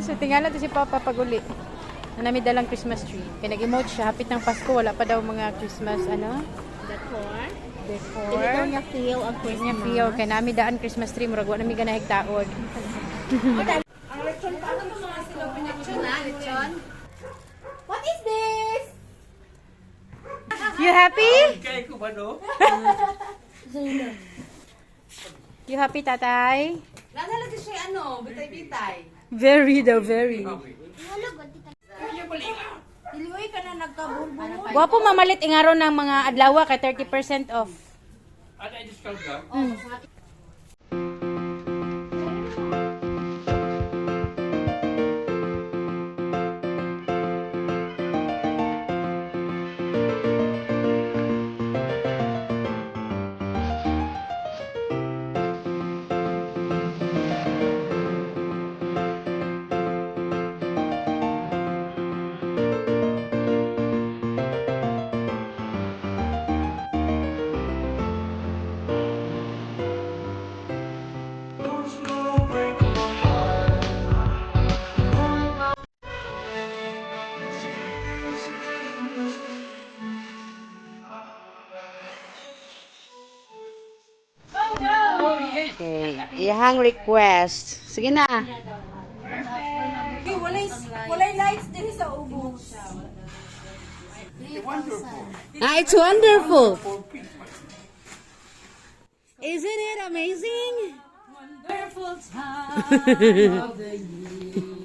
So, tingala to si Papa paguli. Na namin dalang Christmas tree. Kaya nag-emote siya. Hapit ng Pasko. Wala pa daw mga Christmas, Decor. decor. Dili daw niya feel ang Niya Christmas. feel. Kaya namin daan Christmas tree. Murag, wala namin ganahig taod. Ang lechon, paano mo mga sila pinag-lechon na? Lechon? What is this? You happy? Kaya ko ba, no? You happy, tatay? Nalalagay siya bitay-bitay. Very daw, very. Diliway ka na nagkabulbul. Wapo mamalit ingaro ng mga adlaw kay 30% off. Ano ay discount ka? Okay, ihang request. Sige na. Walay lights din sa ubos. Ah, it's wonderful. Isn't it amazing? Wonderful time of the year.